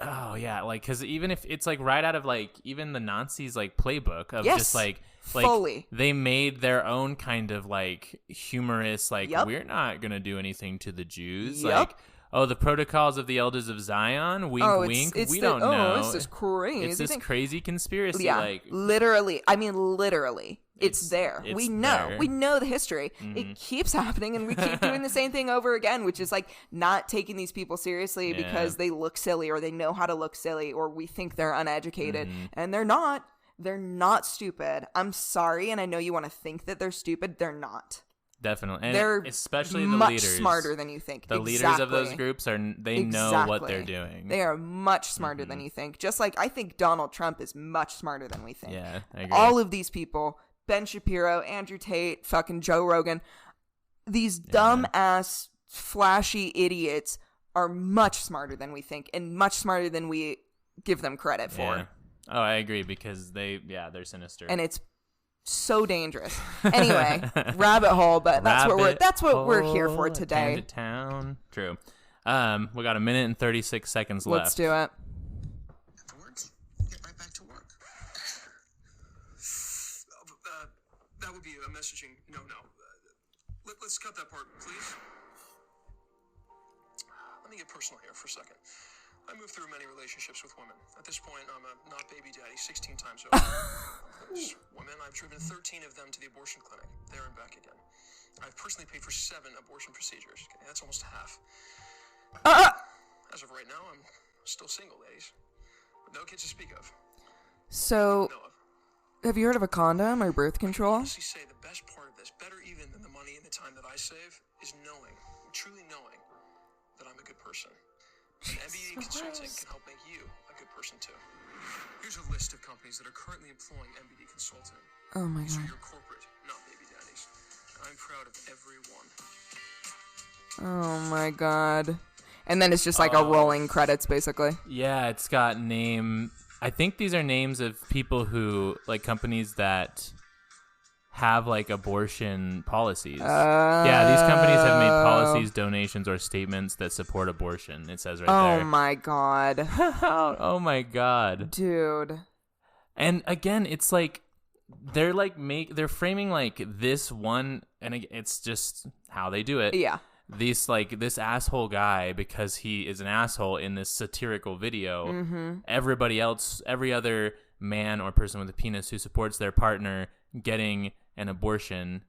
oh yeah, like, because even if it's like right out of like even the Nazis like playbook of Yes. just like Fully. they made their own kind of like humorous, like, Yep. we're not gonna do anything to the Jews. Yep. Like, oh, the protocols of the elders of Zion, wink, wink. We don't know. Oh, this is crazy. It's this crazy conspiracy. Yeah, Like, literally. I mean, literally. It's there. it's We know. there. We know the history. It keeps happening, and we keep doing the same thing over again, which is like not taking these people seriously because they look silly or they know how to look silly or we think they're uneducated. And they're not. They're not stupid. I'm sorry, and I know you want to think that they're stupid. They're not. definitely. And They're especially the much leaders. smarter than you think. The leaders of those groups they know what they're doing. They are much smarter than you think. Just like I think Donald Trump is much smarter than we think. Yeah, I agree. All of these people, Ben Shapiro, Andrew Tate, fucking Joe Rogan, these dumb ass flashy idiots are much smarter than we think and much smarter than we give them credit for. Yeah. Oh, I agree because they're sinister. And it's so dangerous. Anyway, rabbit hole, but that's what we're here for today. Tangent Town. True. We got a minute and 36 seconds left. Let's do it. Afterwards, get right back to work. That would be a messaging no. Let's cut that part, please. Let me get personal here for a second. I moved through many relationships with women. At this point, I'm a not baby daddy 16 times over. Those women, I've driven 13 of them to the abortion clinic, there and back again. I've personally paid for 7 abortion procedures. Okay, that's almost half. As of right now, I'm still single, ladies. With no kids to speak of. So, No of. have you heard of a condom or birth control? Honestly say the best part of this, better even than the money and the time that I save, is knowing, truly knowing, that I'm a good person. And MBD Consulting can help make you a good person too. Here's a list of companies that are currently employing MBD Consulting. Oh my These are god. your corporate, not baby daddies. And I'm proud of every one. Oh my god. And then it's just like a rolling credits, basically. Yeah, it's got name. I think these are names of people who, like, companies that have like abortion policies. Yeah, these companies have made policies, donations, or statements that support abortion. It says right there. Oh my god. Oh my god. Dude. And again, it's like they're they're framing like this one, and it's just how they do it. Yeah. This asshole guy, because he is an asshole in this satirical video. Everybody else, every other man or person with a penis who supports their partner getting an abortion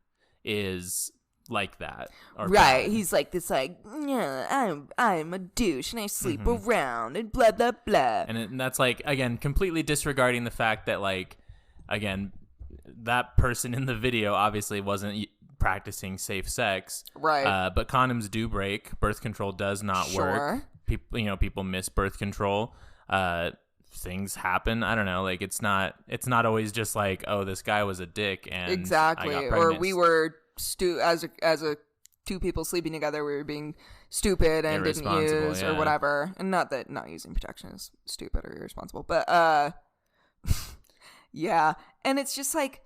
is like that. Or Right. bad. He's like this, like, yeah, I'm a douche and I sleep around and blah blah blah. And that's like, again, completely disregarding the fact that, like, again, that person in the video obviously wasn't practicing safe sex. Right. But condoms do break. Birth control does not work. People miss birth control. Things happen. I don't know. Like, it's not always just like, oh, this guy was a dick and exactly. I got Or pregnant. we were as a two people sleeping together, we were being stupid and didn't Irresponsible, use yeah. or whatever. And not that not using protection is stupid or irresponsible, but yeah. And it's just like,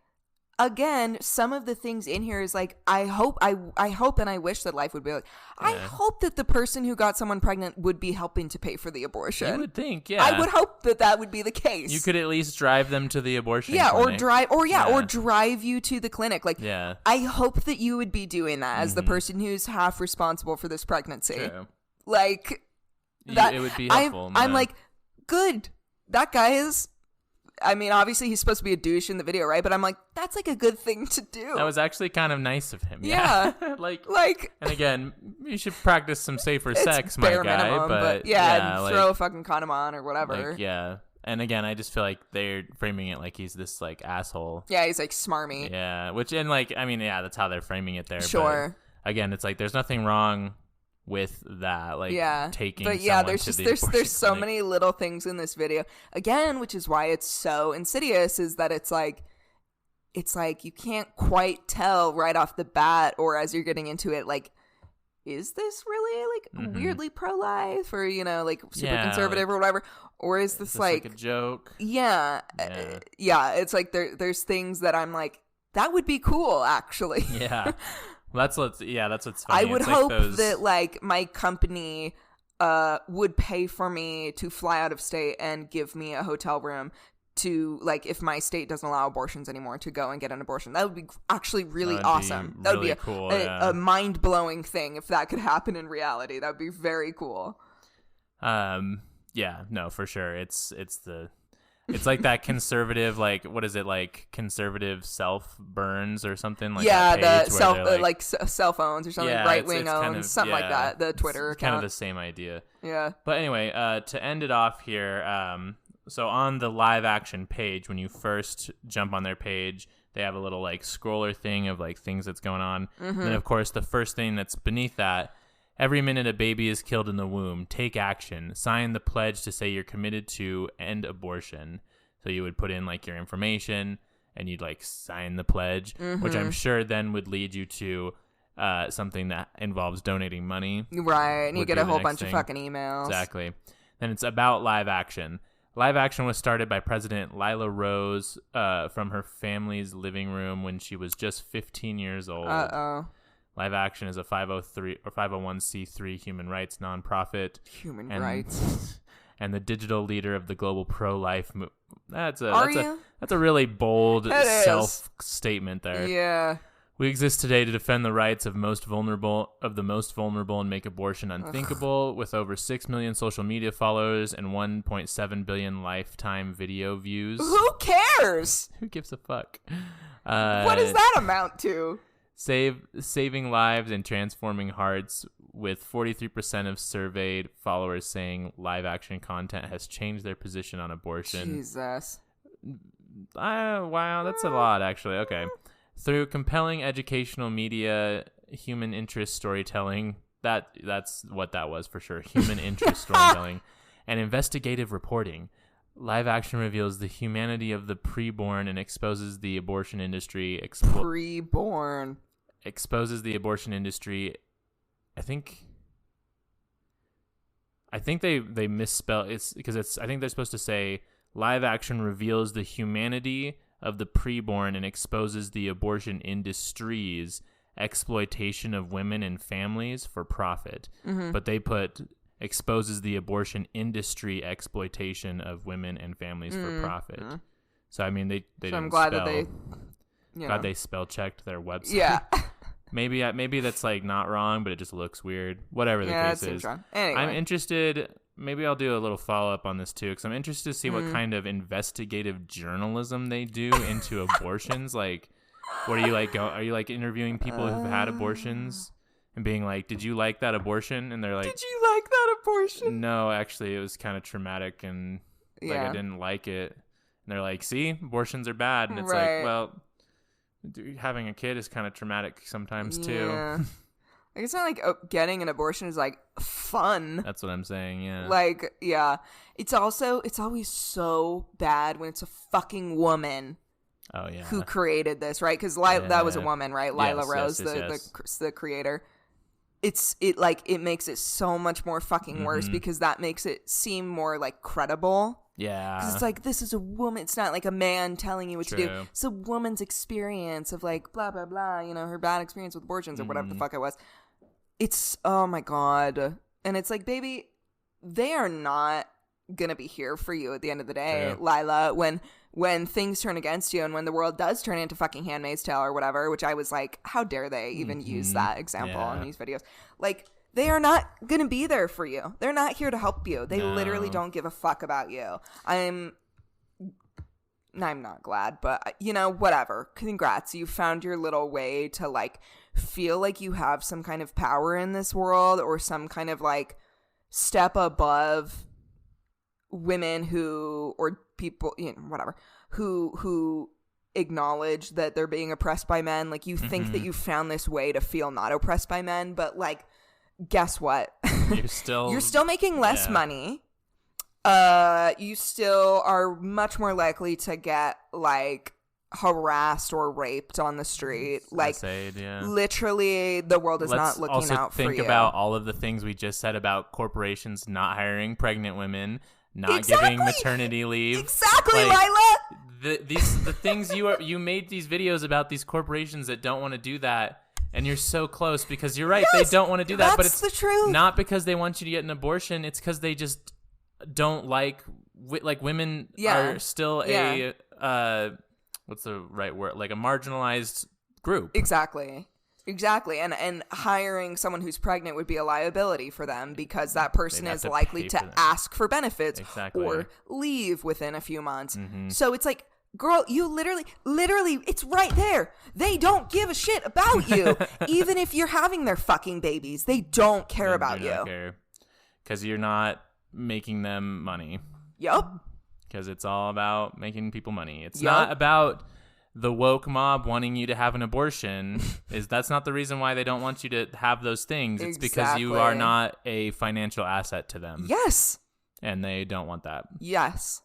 again, some of the things in here is like, I hope and I wish that life would be like, I hope that the person who got someone pregnant would be helping to pay for the abortion. You would think, yeah. I would hope that would be the case. You could at least drive them to the abortion yeah, clinic. or drive you to the clinic. Like, Yeah. I hope that you would be doing that as the person who's half responsible for this pregnancy. True. Like, that It would be helpful. I'm yeah. like, good. That guy is. I mean, obviously he's supposed to be a douche in the video, right? But I'm like, that's like a good thing to do. That was actually kind of nice of him. Yeah. like, like, and again, you should practice some safer it's sex, my bare guy. minimum, but yeah, and like, throw a fucking condom on or whatever. like, yeah. And again, I just feel like they're framing it like he's this like asshole. Yeah, he's like smarmy. Yeah, which, and like, I mean, yeah, that's how they're framing it there. Sure. But again, it's like there's nothing wrong with that, like, yeah, taking. but yeah, someone there's to just the there's abortion so clinic. many little things in this video. Again, which is why it's so insidious, is that it's like you can't quite tell right off the bat, or as you're getting into it, like is this really like weirdly pro-life or, you know, like super Yeah, conservative or whatever? Or is this like a joke? Yeah. It's like there's things that I'm like, that would be cool, actually. Yeah. That's what's funny. I would It's like hope those... that like my company would pay for me to fly out of state and give me a hotel room to, like, if my state doesn't allow abortions anymore, to go and get an abortion. That would be actually really awesome. That would be cool, a mind-blowing thing if that could happen in reality. That would be very cool. Yeah, no, for sure. It's like that conservative, like, what is it, like conservative self burns or something like yeah, that. The self like cell phones or something, right wing owns, kind of, something like that. The Twitter it's account, kind of the same idea. Yeah. But anyway, to end it off here, so on the live action page, when you first jump on their page, they have a little like scroller thing of like things that's going on. And then of course the first thing that's beneath that: every minute a baby is killed in the womb, take action. Sign the pledge to say you're committed to end abortion. So you would put in like your information and you'd like sign the pledge, which I'm sure then would lead you to something that involves donating money. Right, and you get a whole bunch of fucking emails. Exactly. Then it's about live action. Live action was started by President Lila Rose from her family's living room when she was just 15 years old. Live Action is a 503 or 501c3 human rights nonprofit. Human rights. And the digital leader of the global pro-life movement. That's a really bold self-statement there. Yeah. We exist today to defend the rights of the most vulnerable and make abortion unthinkable. With over 6 million social media followers and 1.7 billion lifetime video views. Who cares? Who gives a fuck? What does that amount to? Saving lives and transforming hearts, with 43% of surveyed followers saying live action content has changed their position on abortion. Jesus. Wow, that's a lot, actually. Okay. Through compelling educational media, human interest storytelling, that's what that was for sure. Human interest storytelling and investigative reporting. Live action reveals the humanity of the preborn and exposes the abortion industry. Preborn. Exposes the abortion industry. I think they misspell it's because I think they're supposed to say live action reveals the humanity of the preborn and exposes the abortion industry's exploitation of women and families for profit. But they put exposes the abortion industry exploitation of women and families for profit. So I mean they so I'm glad that they they spell checked their website. Yeah. Maybe that's like not wrong, but it just looks weird. Whatever the case is. Anyway. I'm interested. Maybe I'll do a little follow up on this too, because I'm interested to see what kind of investigative journalism they do into abortions. Like, what are you like? Are you like interviewing people who've had abortions and being like, "Did you like that abortion?" And they're like, "Did you like that abortion?" No, actually, it was kind of traumatic and like I didn't like it. And they're like, "See, abortions are bad," and it's like, well, having a kid is kind of traumatic sometimes too. Yeah. Like, it's not like getting an abortion is like fun. That's what I'm saying. Yeah. Like, yeah. It's always so bad when it's a fucking woman. Oh yeah. Who created this, right? Because that was a woman, right? Lila Rose, the creator. It makes it so much more fucking worse because that makes it seem more like credible. Yeah. Because it's like, this is a woman. It's not like a man telling you what to do. It's a woman's experience of like, blah, blah, blah, you know, her bad experience with abortions or whatever the fuck it was. It's, oh my God. And it's like, baby, they are not going to be here for you at the end of the day, Lila, when things turn against you and when the world does turn into fucking Handmaid's Tale or whatever, which I was like, how dare they even use that example in these videos? Like, they are not going to be there for you. They're not here to help you. They literally don't give a fuck about you. I'm not glad, but, you know, whatever. Congrats. You found your little way to, like, feel like you have some kind of power in this world or some kind of, like, step above women or people, you know, whatever, who acknowledge that they're being oppressed by men. Like, you think that you found this way to feel not oppressed by men, but, like, guess what? You're still making less money. You still are much more likely to get like harassed or raped on the street. Like, yeah. literally, the world is not looking out for you. Let's think about all of the things we just said about corporations not hiring pregnant women, not giving maternity leave. Exactly, like, Lila. The things you made these videos about these corporations that don't want to do that. And you're so close because you're right. Yes, they don't want to do that, but it's the truth. Not because they want you to get an abortion. It's because they just don't like women are still a what's the right word? Like a marginalized group. Exactly. And hiring someone who's pregnant would be a liability for them because that person is likely to ask for benefits or leave within a few months. Mm-hmm. So it's like, girl, you literally, it's right there. They don't give a shit about you. Even if you're having their fucking babies, they don't care about you. Because you're not making them money. Yup. Because it's all about making people money. It's not about the woke mob wanting you to have an abortion. That's not the reason why they don't want you to have those things. It's because you are not a financial asset to them. Yes. And they don't want that. Yes.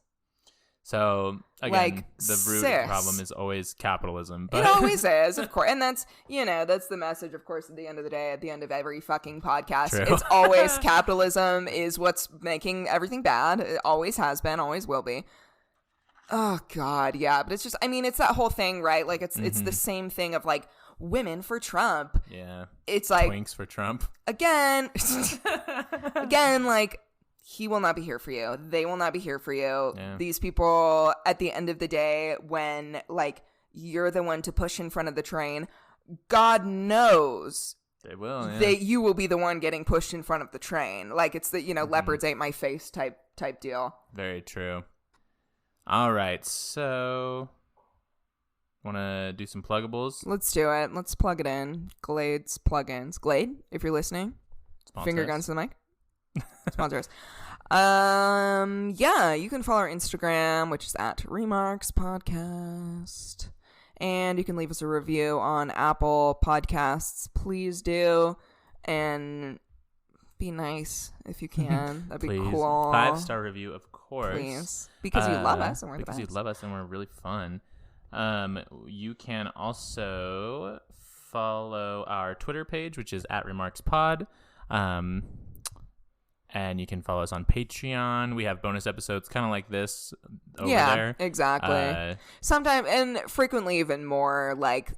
So, again, the root of the problem is always capitalism. But it always is, of course. And that's the message, of course, at the end of the day, at the end of every fucking podcast. True. It's always capitalism is what's making everything bad. It always has been, always will be. Oh, God, yeah. But it's just, it's that whole thing, right? Like, it's the same thing of, like, women for Trump. Yeah. It's like... Twinks for Trump. Again, like... He will not be here for you. They will not be here for you. Yeah. These people, at the end of the day, when, like, you're the one to push in front of the train, God knows they will. Yeah. You will be the one getting pushed in front of the train. Like, it's the, leopards ate my face type deal. Very true. All right. So, want to do some pluggables? Let's do it. Let's plug it in. Glade's plugins. Glade, if you're listening. Finger guns to the mic. Sponsors. Yeah, you can follow our Instagram, which is at Remarks Podcast, and you can leave us a review on Apple Podcasts. Please do, and be nice if you can. That'd be cool. 5-star review, of course. Please, because you love us and we're the best. Because you love us and we're really fun. You can also follow our Twitter page, which is at Remarks Pod. And you can follow us on Patreon. We have bonus episodes kind of like this over there. Yeah, exactly. Sometimes, and frequently even more, like,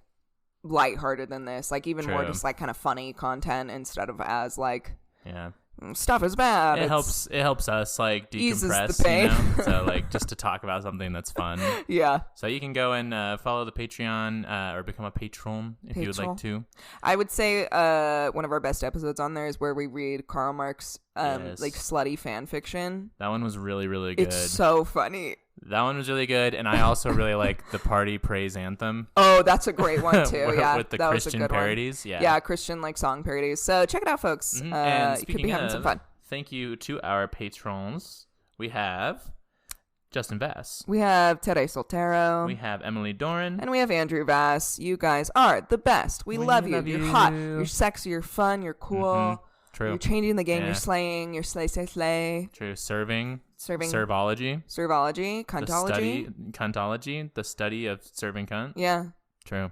lighthearted than this. Like, even more just, like, kind of funny content instead of as, like... Yeah. Stuff is bad. It helps us, like, decompress, the pain. So, like, just to talk about something that's fun. Yeah. So you can go and follow the Patreon or become a patron if you would like to. I would say one of our best episodes on there is where we read Karl Marx like slutty fan fiction. That one was really, really good. It's so funny. That one was really good, and I also really like the Party Praise Anthem. Oh, that's a great one too. Yeah, with the that Christian was a good parodies. One. Yeah, yeah, Christian like song parodies. So check it out, folks. Mm-hmm. And you could be having some fun. Thank you to our patrons. We have Justin Bass. We have Tere Soltero. We have Emily Doran. And we have Andrew Bass. You guys are the best. We love you. You're hot. You're sexy. You're fun. You're cool. Mm-hmm. True. You're changing the game. Yeah. You're slaying. You're slay. True. Serving. Servology. Cuntology. The study of serving cunt. Yeah. True.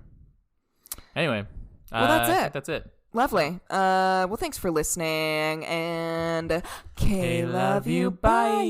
Anyway. Well, that's it. I think that's it. Lovely. Well, thanks for listening. And K love you. Bye.